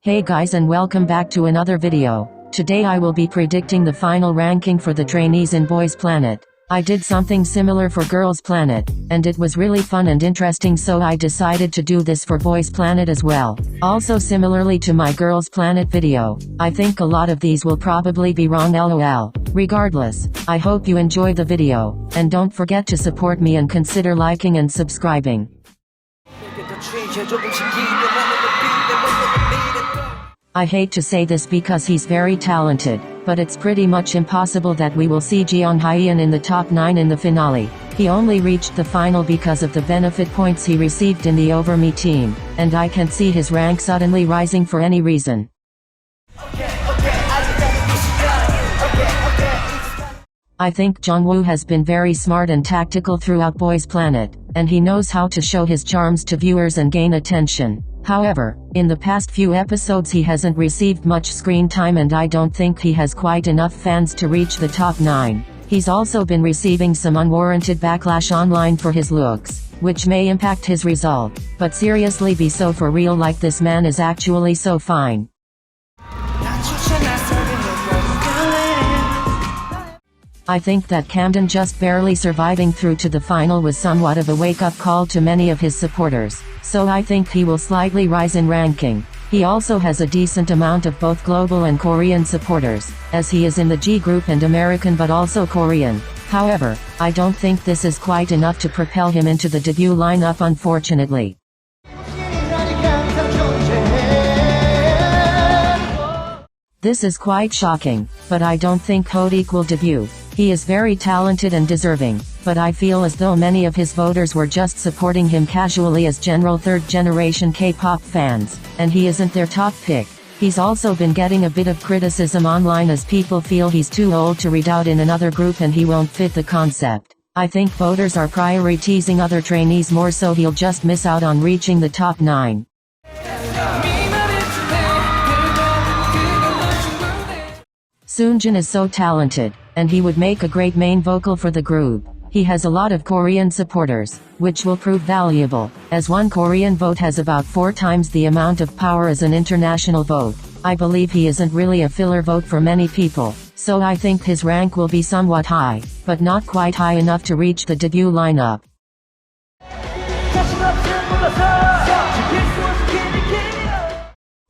Hey guys, and welcome back to another video. Today I will be predicting the final ranking for the trainees in Boys Planet. I did something similar for Girls Planet, and it was really fun and interesting, so I decided to do this for Boys Planet as well. Also, similarly to my Girls Planet video, I think a lot of these will probably be wrong, lol. Regardless, I hope you enjoy the video, and don't forget to support me and consider liking and subscribing. I hate to say this because he's very talented, but it's pretty much impossible that we will see Jeonghaeun in the top 9 in the finale. He only reached the final because of the benefit points he received in the Over Me team, and I can't see his rank suddenly rising for any reason. I think Jungwoo has been very smart and tactical throughout Boys Planet, and he knows how to show his charms to viewers and gain attention. However, in the past few episodes he hasn't received much screen time, and I don't think he has quite enough fans to reach the top 9. He's also been receiving some unwarranted backlash online for his looks, which may impact his result. But seriously, be so for real, like this man is actually so fine. I think that Camden just barely surviving through to the final was somewhat of a wake-up call to many of his supporters, so I think he will slightly rise in ranking. He also has a decent amount of both global and Korean supporters, as he is in the G group and American but also Korean. However, I don't think this is quite enough to propel him into the debut lineup, unfortunately. This is quite shocking, but I don't think Hodeek will debut. He is very talented and deserving, but I feel as though many of his voters were just supporting him casually as general third-generation K-pop fans, and he isn't their top pick. He's also been getting a bit of criticism online as people feel he's too old to read out in another group and he won't fit the concept. I think voters are prioritizing other trainees more, so he'll just miss out on reaching the top 9. Soonjin is so talented, and he would make a great main vocal for the group. He has a lot of Korean supporters, which will prove valuable, as one Korean vote has about 4 times the amount of power as an international vote. I believe he isn't really a filler vote for many people, so I think his rank will be somewhat high, but not quite high enough to reach the debut lineup.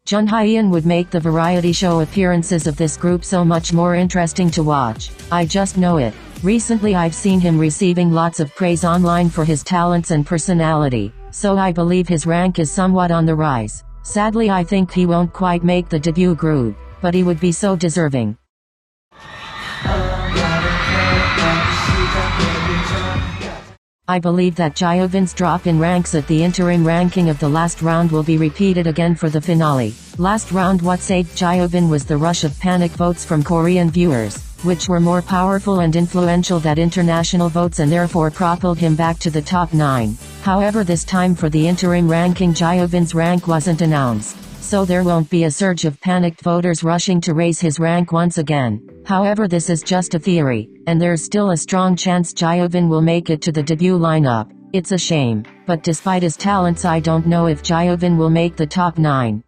Jeonghaeun would make the variety show appearances of this group so much more interesting to watch. I just know it. Recently I've seen him receiving lots of praise online for his talents and personality, so I believe his rank is somewhat on the rise. Sadly, I think he won't quite make the debut group, but he would be so deserving. I believe that Jeovun's drop in ranks at the interim ranking of the last round will be repeated again for the finale. Last round, what saved Jeovun was the rush of panic votes from Korean viewers, which were more powerful and influential than international votes, and therefore propelled him back to the top 9. However, this time for the interim ranking, Jeovun's rank wasn't announced, so there won't be a surge of panicked voters rushing to raise his rank once again. However, this is just a theory, and there's still a strong chance Jeovun will make it to the debut lineup. It's a shame, but despite his talents, I don't know if Jeovun will make the top 9.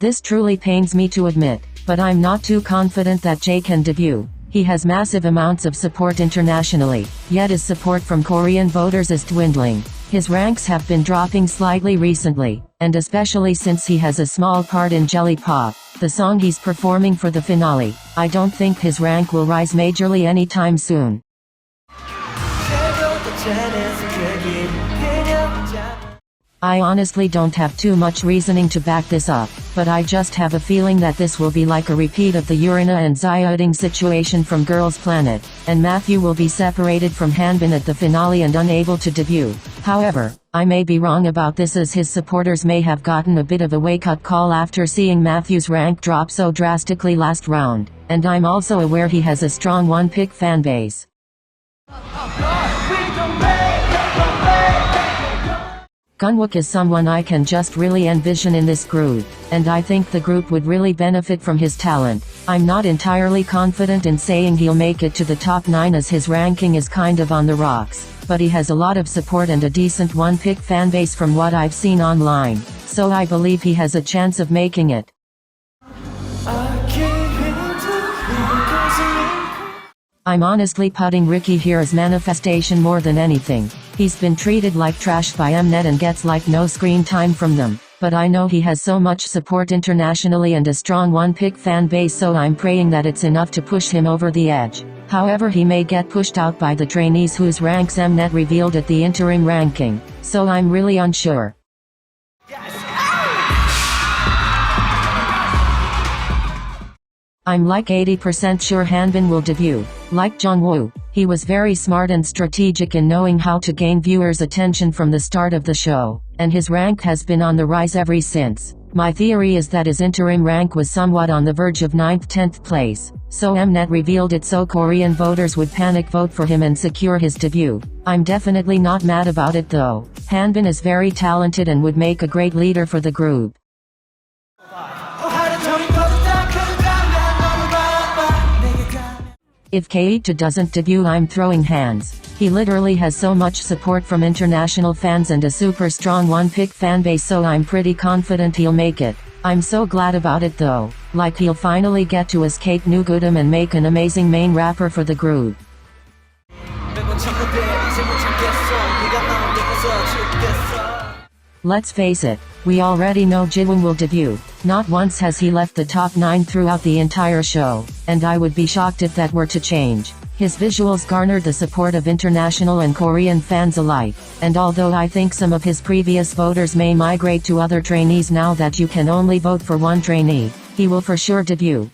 This truly pains me to admit, but I'm not too confident that Jae can debut. He has massive amounts of support internationally, yet his support from Korean voters is dwindling. His ranks have been dropping slightly recently, and especially since he has a small part in Jelly Pop, the song he's performing for the finale. I don't think his rank will rise majorly anytime soon. I honestly don't have too much reasoning to back this up, but I just have a feeling that this will be like a repeat of the Urina and Xiaoding situation from Girls Planet, and Matthew will be separated from Hanbin at the finale and unable to debut. However, I may be wrong about this, as his supporters may have gotten a bit of a wake-up call after seeing Matthew's rank drop so drastically last round, and I'm also aware he has a strong one-pick fanbase. Gunwook is someone I can just really envision in this group, and I think the group would really benefit from his talent. I'm not entirely confident in saying he'll make it to the top 9 as his ranking is kind of on the rocks, but he has a lot of support and a decent one-pick fanbase from what I've seen online, so I believe he has a chance of making it. I'm honestly putting Ricky here as manifestation more than anything. He's been treated like trash by Mnet and gets like no screen time from them, but I know he has so much support internationally and a strong one-pick fan base, so I'm praying that it's enough to push him over the edge. However, he may get pushed out by the trainees whose ranks Mnet revealed at the interim ranking, so I'm really unsure. I'm like 80% sure Hanbin will debut. Like Jongwoo, he was very smart and strategic in knowing how to gain viewers' attention from the start of the show, and his rank has been on the rise ever since. My theory is that his interim rank was somewhat on the verge of 9th-10th place, so Mnet revealed it so Korean voters would panic vote for him and secure his debut. I'm definitely not mad about it though. Hanbin is very talented and would make a great leader for the group. If ktube doesn't debut, I'm throwing hands. He literally has so much support from international fans and a super strong one-pick fanbase, so I'm pretty confident he'll make it. I'm so glad about it though. Like he'll finally get to escape Nugudam and make an amazing main rapper for the group. Let's face it, we already know Jiwon will debut. Not once has he left the top 9 throughout the entire show, and I would be shocked if that were to change. His visuals garnered the support of international and Korean fans alike, and although I think some of his previous voters may migrate to other trainees now that you can only vote for one trainee, he will for sure debut.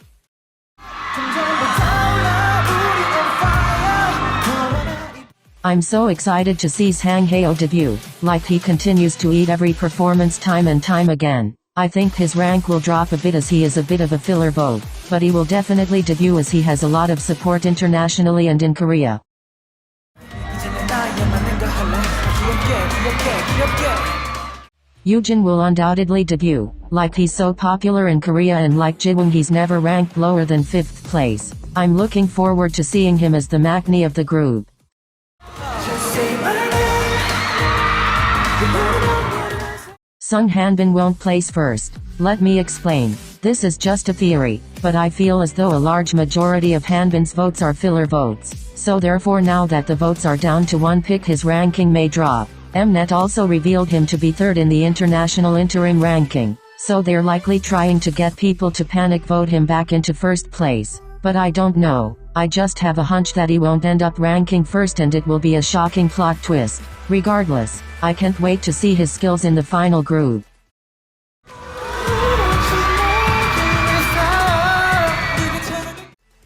I'm so excited to see Sang Hae-oh debut. Like he continues to eat every performance time and time again. I think his rank will drop a bit as he is a bit of a filler vote, but he will definitely debut as he has a lot of support internationally and in Korea. Yujin will undoubtedly debut. Like he's so popular in Korea, and like Jiwon he's never ranked lower than 5th place. I'm looking forward to seeing him as the maknae of the group. Sung Hanbin won't place first. Let me explain. This is just a theory, but I feel as though a large majority of Hanbin's votes are filler votes. So therefore, now that the votes are down to one pick, his ranking may drop. Mnet also revealed him to be 3rd in the international interim ranking, so they're likely trying to get people to panic vote him back into 1st place. But I don't know. I just have a hunch that he won't end up ranking 1st, and it will be a shocking plot twist. Regardless, I can't wait to see his skills in the final group.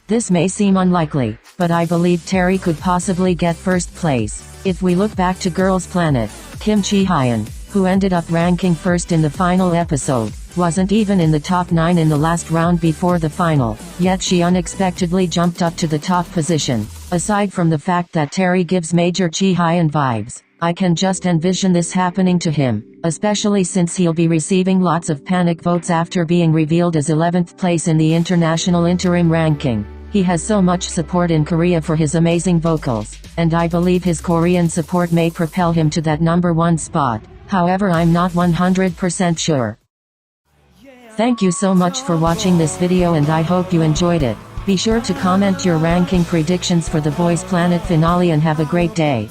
This may seem unlikely, but I believe Terry could possibly get 1st place. If we look back to Girls Planet, Kim Chi-hyun, who ended up ranking 1st in the final episode, wasn't even in the top 9 in the last round before the final, yet she unexpectedly jumped up to the top position. Aside from the fact that Terry gives major Chi-hyun vibes, I can just envision this happening to him, especially since he'll be receiving lots of panic votes after being revealed as 11th place in the international interim ranking. He has so much support in Korea for his amazing vocals, and I believe his Korean support may propel him to that number 1 spot. However, I'm not 100% sure. Thank you so much for watching this video, and I hope you enjoyed it. Be sure to comment your ranking predictions for the Boys Planet finale, and have a great day.